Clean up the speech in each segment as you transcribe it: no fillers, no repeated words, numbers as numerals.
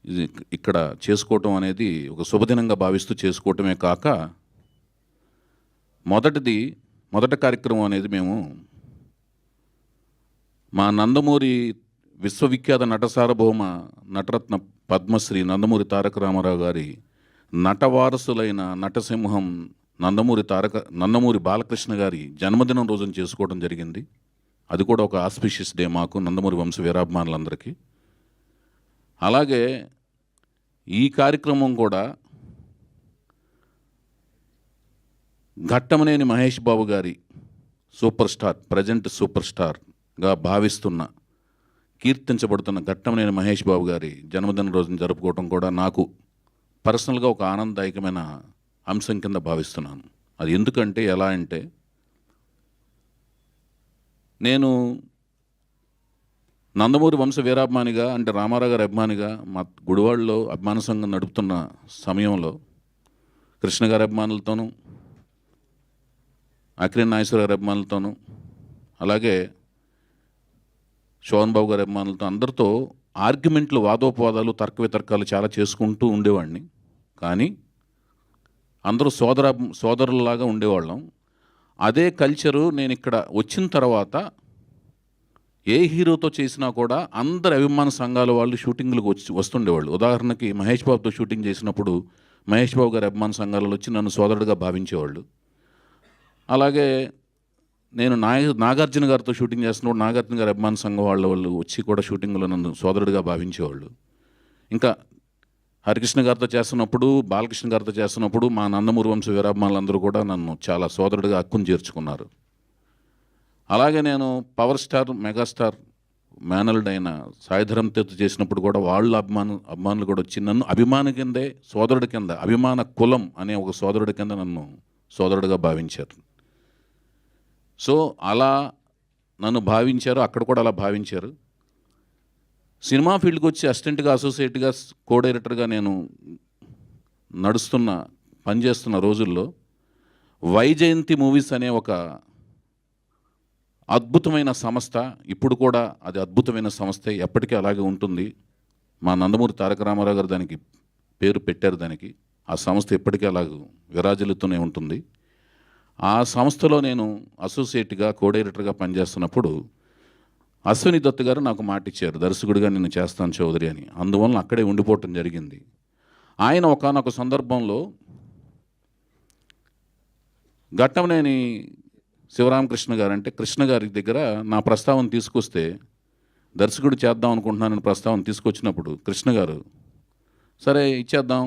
ఇది ఇక్కడ చేసుకోవటం అనేది ఒక శుభదినంగా భావిస్తూ చేసుకోవటమే కాక, మొదటి కార్యక్రమం అనేది మేము మా నందమూరి విశ్వవిఖ్యాత నటసార్వభౌమ నటరత్న పద్మశ్రీ నందమూరి తారక రామారావు గారి నటవారసులైన నటసింహం నందమూరి బాలకృష్ణ గారి జన్మదినం రోజున చేసుకోవడం జరిగింది. అది కూడా ఒక ఆస్పిషియస్ డే మాకు, నందమూరి వంశ వీరాభిమానులందరికీ. అలాగే ఈ కార్యక్రమం కూడా ఘట్టమనేని మహేష్ బాబు గారి ప్రజెంట్ సూపర్ స్టార్గా భావిస్తున్న, కీర్తించబడుతున్న ఘట్టమనేని మహేష్ బాబు గారి జన్మదిన రోజున జరుపుకోవడం కూడా నాకు పర్సనల్గా ఒక ఆనందదాయకమైన అంశం కింద భావిస్తున్నాను. అది ఎందుకంటే ఎలా అంటే, నేను నందమూరి వంశ వీరాభిమానిగా, అంటే రామారావు గారి అభిమానిగా మా గుడివాడలో అభిమాన సంఘం నడుపుతున్న సమయంలో కృష్ణ గారి అభిమానులతోనూ, అక్కినేని నాగేశ్వర గారి అభిమానులతోనూ, అలాగే శోభన్ బాబు గారి అభిమానులతో అందరితో ఆర్గ్యుమెంట్లు, వాదోపవాదాలు, తర్క వితర్కాలు చాలా చేసుకుంటూ ఉండేవాడిని. కానీ అందరూ సోదరులలాగా ఉండేవాళ్ళం. అదే కల్చరు నేను ఇక్కడ వచ్చిన తర్వాత ఏ హీరోతో చేసినా కూడా అందరి అభిమాన సంఘాల వాళ్ళు షూటింగ్లకు వస్తుండేవాళ్ళు. ఉదాహరణకి మహేష్ బాబుతో షూటింగ్ చేసినప్పుడు మహేష్ బాబు గారి అభిమాన సంఘాలలో వచ్చి నన్ను సోదరుడిగా భావించేవాళ్ళు. అలాగే నేను నాగార్జున గారితో షూటింగ్ చేస్తున్నప్పుడు నాగార్జున గారి అభిమాన సంఘం వాళ్ళు వచ్చి కూడా షూటింగ్లో నన్ను సోదరుడిగా భావించేవాళ్ళు. ఇంకా హరికృష్ణ గారితో చేస్తున్నప్పుడు, బాలకృష్ణ గారితో చేస్తున్నప్పుడు మా నందమూరి వంశ వీరాభిమానులందరూ కూడా నన్ను చాలా సోదరుడిగా హక్కును చేర్చుకున్నారు. అలాగే నేను పవర్ స్టార్, మెగాస్టార్ మేనల్డ్ అయిన సాయిధరం తేజ్ చేసినప్పుడు కూడా వాళ్ళ అభిమానులు కూడా వచ్చి నన్ను అభిమాని కిందే, సోదరుడి కింద, అభిమాన కులం అనే ఒక సోదరుడి కింద నన్ను సోదరుడిగా భావించారు. సో అలా నన్ను భావించారు, అక్కడ కూడా అలా భావించారు. సినిమా ఫీల్డ్కి వచ్చి అసిస్టెంట్గా, అసోసియేట్గా, కో డైరెక్టర్గా నేను పనిచేస్తున్న రోజుల్లో వైజయంతి మూవీస్ అనే ఒక అద్భుతమైన సంస్థ, ఇప్పుడు కూడా అది అద్భుతమైన సంస్థ, ఎప్పటికీ అలాగే ఉంటుంది. మా నందమూరి తారక రామారావు గారు దానికి పేరు పెట్టారు. దానికి ఆ సంస్థ ఎప్పటికీ అలాగ విరాజిల్లుతూనే ఉంటుంది. ఆ సంస్థలో నేను అసోసియేట్గా, కో డైరెక్టర్గా పనిచేస్తున్నప్పుడు అశ్విని దత్ గారు నాకు మాట ఇచ్చారు, దర్శకుడిగా నేను చేస్తాను చౌదరి అని. అందువలన అక్కడే ఉండిపోవటం జరిగింది. ఆయన ఒకానొక సందర్భంలో ఘట్టమనేని శివరామకృష్ణ గారు, అంటే కృష్ణ గారి దగ్గర నా ప్రస్తావన తీసుకొస్తే, దర్శకుడు చేద్దాం అనుకుంటున్నానని ప్రస్తావన తీసుకొచ్చినప్పుడు కృష్ణ గారు సరే ఇచ్చేద్దాం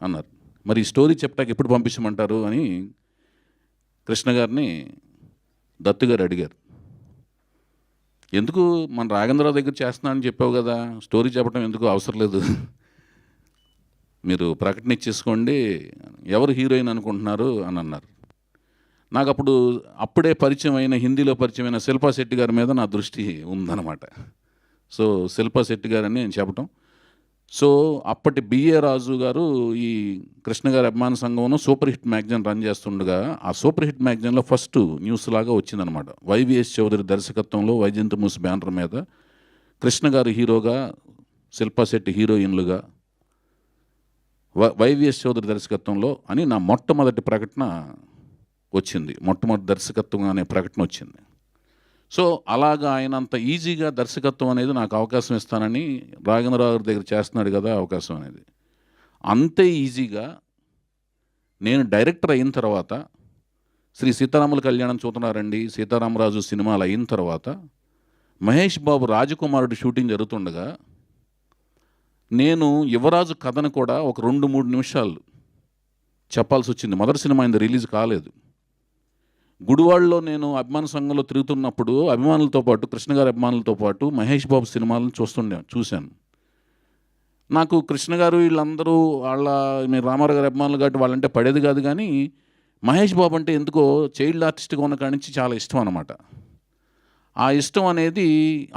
అన్నారు. మరి ఈ స్టోరీ చెప్పడానికి ఎప్పుడు పంపించమంటారు అని కృష్ణ గారిని దత్తు గారు అడిగారు. ఎందుకు, మన రాఘవేంద్రరావు దగ్గర చేస్తున్నానని చెప్పావు కదా, స్టోరీ చెప్పడం ఎందుకు అవసరం లేదు, మీరు ప్రకటన ఇచ్చేసుకోండి, ఎవరు హీరోయిన్ అనుకుంటున్నారు అని అన్నారు. నాకు అప్పుడే హిందీలో పరిచయమైన శిల్పా శెట్టి గారి మీద నా దృష్టి ఉందన్నమాట. సో శిల్పా శెట్టి గారని నేను చెప్పటం. సో అప్పటి బిఏ రాజు గారు ఈ కృష్ణ గారి అభిమాన సంఘంలో సూపర్ హిట్ మ్యాగజైన్ రన్ చేస్తుండగా, ఆ సూపర్ హిట్ మ్యాగజైన్లో ఫస్ట్ న్యూస్ లాగా వచ్చిందనమాట. వైవిఎస్ చౌదరి దర్శకత్వంలో వైజయంతి మూవీస్ బ్యానర్ మీద కృష్ణ గారు హీరోగా, శిల్పా శెట్టి హీరోయిన్లుగా, వైవిఎస్ చౌదరి దర్శకత్వంలో అని నా మొట్టమొదటి ప్రకటన వచ్చింది. మొట్టమొదటి దర్శకత్వం అనే ప్రకటన వచ్చింది. సో అలాగా ఆయన అంత ఈజీగా దర్శకత్వం అనేది నాకు అవకాశం ఇస్తానని, రాఘవేంద్రరావు గారి దగ్గర చేస్తున్నాడు కదా అవకాశం అనేది, అంతే ఈజీగా నేను డైరెక్టర్ అయిన తర్వాత, శ్రీ సీతారాముల కళ్యాణం చూస్తున్నారండి, సీతారామరాజు సినిమాలు అయిన తర్వాత మహేష్ బాబు రాజకుమారుడు షూటింగ్ జరుగుతుండగా నేను యువరాజు కథను కూడా ఒక 2-3 నిమిషాలు చెప్పాల్సి వచ్చింది. మొదటి సినిమా అయింది, రిలీజ్ కాలేదు. గుడివాడలో నేను అభిమాన సంఘంలో తిరుగుతున్నప్పుడు అభిమానులతో పాటు, కృష్ణ గారి అభిమానులతో పాటు మహేష్ బాబు సినిమాలను చూశాను. నాకు కృష్ణ గారు వీళ్ళందరూ మీరు రామారావు గారి అభిమానులు కాబట్టి వాళ్ళంటే పడేది కాదు, కానీ మహేష్ బాబు అంటే ఎందుకో చైల్డ్ ఆర్టిస్ట్గా ఉన్న కాడి నుంచి చాలా ఇష్టం అన్నమాట. ఆ ఇష్టం అనేది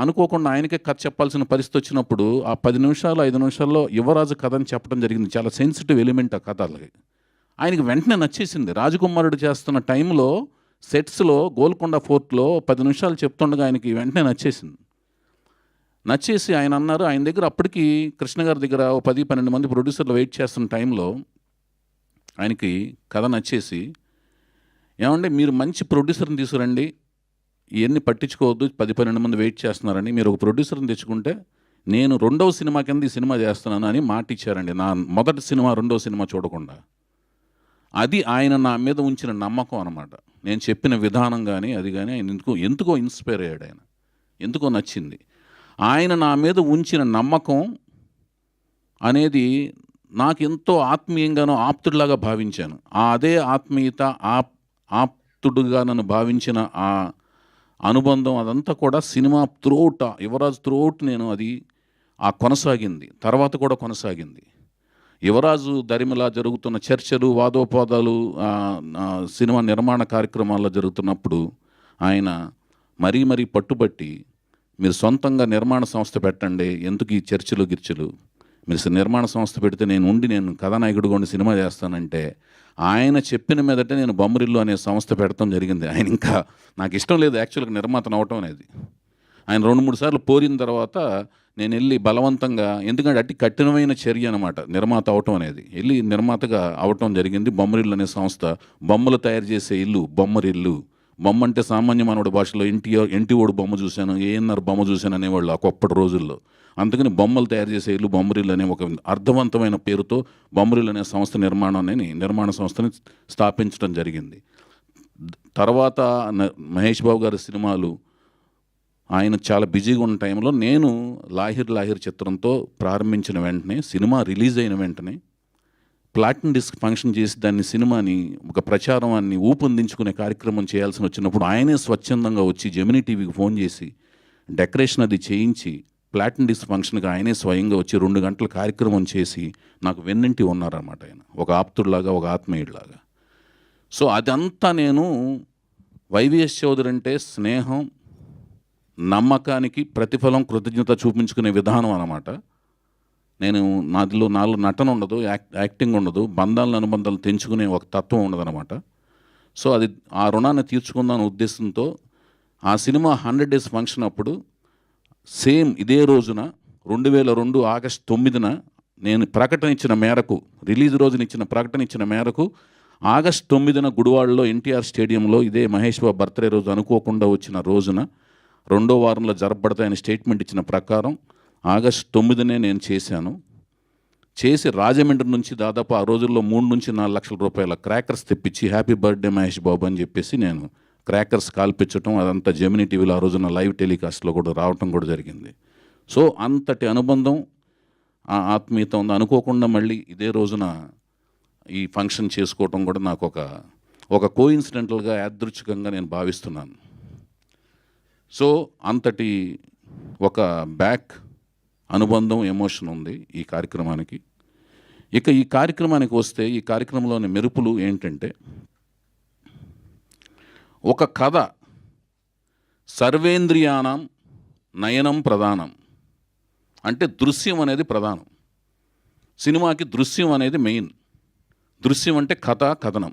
అనుకోకుండా ఆయనకే కథ చెప్పాల్సిన పరిస్థితి వచ్చినప్పుడు ఆ 10 నిమిషాలు 5 నిమిషాల్లో యువరాజు కథ అని చెప్పడం జరిగింది. చాలా సెన్సిటివ్ ఎలిమెంట్ ఆ కథ. అలాగే ఆయనకి వెంటనే నచ్చేసింది. రాజకుమారుడు చేస్తున్న టైంలో సెట్స్లో గోల్కొండ ఫోర్ట్లో 10 నిమిషాలు చెప్తుండగా ఆయనకి వెంటనే నచ్చేసింది. నచ్చేసి ఆయన అన్నారు, ఆయన దగ్గర అప్పటికి కృష్ణ గారి దగ్గర ఓ 10-12 మంది ప్రొడ్యూసర్లు వెయిట్ చేస్తున్న టైంలో ఆయనకి కథ నచ్చేసి, ఏమంటే మీరు మంచి ప్రొడ్యూసర్ని తీసుకురండి, ఇవన్నీ పట్టించుకోవద్దు, 10-12 మంది వెయిట్ చేస్తున్నారని, మీరు ఒక ప్రొడ్యూసర్ని తెచ్చుకుంటే నేను 2వ సినిమా కింద ఈ సినిమా చేస్తున్నాను అని మాట ఇచ్చారండి. నా మొదటి సినిమా 2వ సినిమా చూడకుండా. అది ఆయన నా మీద ఉంచిన నమ్మకం అనమాట. నేను చెప్పిన విధానం కానీ అది కానీ ఆయన ఎందుకో ఇన్స్పైర్ అయ్యాడు. ఆయన ఎందుకో నచ్చింది. ఆయన నా మీద ఉంచిన నమ్మకం అనేది నాకు ఎంతో ఆత్మీయంగానో ఆప్తుడిలాగా భావించాను. అదే ఆత్మీయత, ఆప్తుడుగా నన్ను భావించిన ఆ అనుబంధం అదంతా కూడా సినిమా త్రూఅవుట్, యువరాజు త్రూఅవుట్ నేను అది కొనసాగింది. తర్వాత కూడా కొనసాగింది. యువరాజు దరిమిలా జరుగుతున్న చర్చలు, వాదోపవాదాలు సినిమా నిర్మాణ కార్యక్రమాల్లో జరుగుతున్నప్పుడు ఆయన మరీ పట్టుబట్టి, మీరు సొంతంగా నిర్మాణ సంస్థ పెట్టండి, ఎందుకు ఈ చర్చలు గిర్చలు, మీరు నిర్మాణ సంస్థ పెడితే నేను కథానాయకుడిగా ఉండి సినిమా చేస్తానంటే, ఆయన చెప్పిన మీదటే నేను బొమ్మరిల్లు అనే సంస్థ పెడతాం జరిగింది. ఆయన ఇంకా నాకు ఇష్టం లేదు యాక్చువల్గా నిర్మాతను అవటం అనేది. ఆయన 2-3 సార్లు పోరిన తర్వాత నేను వెళ్ళి బలవంతంగా, ఎందుకంటే అట్టి కఠినమైన చర్య అనమాట నిర్మాత అవటం అనేది, వెళ్ళి నిర్మాతగా అవటం జరిగింది. బొమ్మరిల్లు అనే సంస్థ, బొమ్మలు తయారు చేసే ఇల్లు బొమ్మరిల్లు. బొమ్మ అంటే సామాన్య మానవుడి భాషలో ఎన్టీఓడు బొమ్మ చూశాను, ఏఎన్ఆర్ బొమ్మ చూశాను అనేవాళ్ళు ఒకప్పటి రోజుల్లో. అందుకని బొమ్మలు తయారు చేసే ఇల్లు బొమ్మరిల్లు అనే ఒక అర్థవంతమైన పేరుతో బొమ్మరిల్లు అనే సంస్థ నిర్మాణ సంస్థని స్థాపించడం జరిగింది. తర్వాత మహేష్ బాబు గారి సినిమాలు ఆయన చాలా బిజీగా ఉన్న టైంలో నేను లాహిర్ చిత్రంతో ప్రారంభించిన వెంటనే, సినిమా రిలీజ్ అయిన వెంటనే ప్లాటినం డిస్క్ ఫంక్షన్ చేసి దాన్ని సినిమాని ఒక ప్రచారాన్ని ఊపందించుకునే కార్యక్రమం చేయాల్సి వచ్చినప్పుడు ఆయనే స్వచ్ఛందంగా వచ్చి జెమినీ టీవీకి ఫోన్ చేసి డెకరేషన్ అది చేయించి ప్లాటినం డిస్క్ ఫంక్షన్కి ఆయనే స్వయంగా వచ్చి 2 గంటల కార్యక్రమం చేసి నాకు వెన్నింటి ఉన్నారన్నమాట. ఆయన ఒక ఆప్తుడిలాగా, ఒక ఆత్మీయుడిలాగా. సో అదంతా నేను వైవిఎస్ చౌదరి అంటే స్నేహం, నమ్మకానికి ప్రతిఫలం, కృతజ్ఞత చూపించుకునే విధానం అన్నమాట. నాలో నటన ఉండదు, యాక్టింగ్ ఉండదు, అనుబంధాలు తెంచుకునే ఒక తత్వం ఉండదన్నమాట. సో అది ఆ రుణాన్ని తీర్చుకుందానే ఉద్దేశంతో ఆ సినిమా 100 డేస్ ఫంక్షన్ అప్పుడు సేమ్ ఇదే రోజున 2002 ఆగస్టు 9న నేను ప్రకటన ఇచ్చిన మేరకు, రిలీజ్ రోజున ఇచ్చిన ప్రకటన ఇచ్చిన మేరకు ఆగస్టు 9న గుడివాడలో ఎన్టీఆర్ స్టేడియంలో ఇదే మహేష్ బాబు బర్త్డే రోజు అనుకోకుండా వచ్చిన రోజున 2వ వారంలో జరపబడతాయని స్టేట్మెంట్ ఇచ్చిన ప్రకారం ఆగస్టు 9నే నేను చేసి రాజమండ్రి నుంచి దాదాపు ఆ రోజుల్లో 3-4 లక్షల రూపాయల క్రాకర్స్ తెప్పించి హ్యాపీ బర్త్డే మహేష్ బాబు అని చెప్పేసి నేను క్రాకర్స్ కాల్పించడం, అదంతా జెమినీ టీవీలో ఆ రోజున లైవ్ టెలికాస్ట్లో కూడా రావటం కూడా జరిగింది. సో అంతటి అనుబంధం, ఆత్మీయత ఉంది. అనుకోకుండా మళ్ళీ ఇదే రోజున ఈ ఫంక్షన్ చేసుకోవటం కూడా నాకు ఒక కోఇన్సిడెంటల్గా, యాదృచ్ఛికంగా నేను భావిస్తున్నాను. సో అంతటి ఒక బ్యాక్ అనుబంధం, ఎమోషన్ ఉంది ఈ కార్యక్రమానికి. ఇక ఈ కార్యక్రమానికి వస్తే, ఈ కార్యక్రమంలోని మెరుపులు ఏంటంటే, ఒక కథ సర్వేంద్రియానం నయనం ప్రధానం అంటే దృశ్యం అనేది ప్రధానం. సినిమాకి దృశ్యం అనేది మెయిన్. దృశ్యం అంటే కథనం.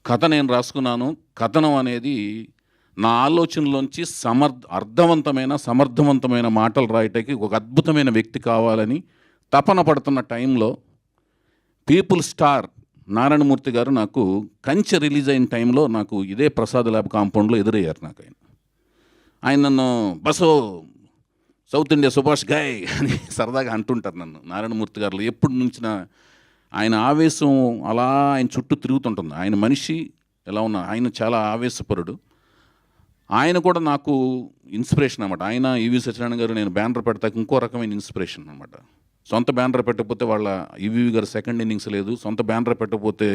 కథ నేను రాసుకున్నాను. కథనం అనేది నా ఆలోచనలోంచి సమర్థవంతమైన మాటలు రాయటానికి ఒక అద్భుతమైన వ్యక్తి కావాలని తపన పడుతున్న టైంలో పీపుల్ స్టార్ నారాయణమూర్తి గారు నాకు కంచె రిలీజ్ అయిన టైంలో నాకు ఇదే ప్రసాద్ ల్యాబ్ కాంపౌండ్లో ఎదురయ్యారు. నాకు ఆయన నన్ను బసో సౌత్ ఇండియా సుభాష్ గాయ్ అని సరదాగా అంటుంటారు నన్ను నారాయణమూర్తి గారు. ఎప్పటి నుంచిన ఆయన ఆవేశం అలా ఆయన చుట్టూ తిరుగుతుంటుంది. ఆయన మనిషి ఎలా ఉన్నా, ఆయన చాలా ఆవేశపరుడు. ఆయన కూడా నాకు ఇన్స్పిరేషన్ అన్నమాట. ఆయన ఈవి సత్యనారాయణ గారు నేను బ్యానర్ పెడతాక ఇంకో రకమైన ఇన్స్పిరేషన్ అన్నమాట. సొంత బ్యానర్ పెట్టకపోతే వాళ్ళ ఈవీవి గారు సెకండ్ ఇన్నింగ్స్ లేదు. సొంత బ్యానర్ పెట్టకపోతే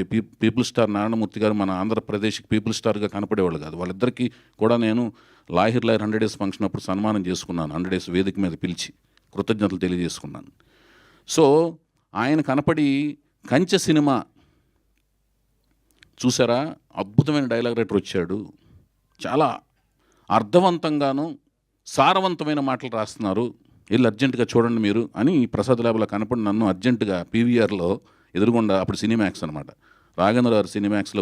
పీపుల్ స్టార్ నారాయణమూర్తి గారు మన ఆంధ్రప్రదేశ్కి పీపుల్ స్టార్గా కనపడేవాళ్ళు కాదు. వాళ్ళిద్దరికీ కూడా నేను లాహిర్ 100 డేస్ ఫంక్షన్ అప్పుడు సన్మానం చేసుకున్నాను. 100 డేస్ వేదిక మీద పిలిచి కృతజ్ఞతలు తెలియజేసుకున్నాను. సో ఆయన కనపడి కంచె సినిమా చూసారా, అద్భుతమైన డైలాగ్ రైటర్ వచ్చాడు, చాలా అర్థవంతంగాను సారవంతమైన మాటలు రాస్తున్నారు, వెళ్ళి అర్జెంటుగా చూడండి మీరు అని ప్రసాద్ ల్యాబ్లో కనపడి నన్ను అర్జెంటుగా పీవీఆర్లో ఎదురుగుండా, అప్పుడు సినిమాక్స్ అనమాట, రాఘవేంద్ర గారు సినిమాక్స్లో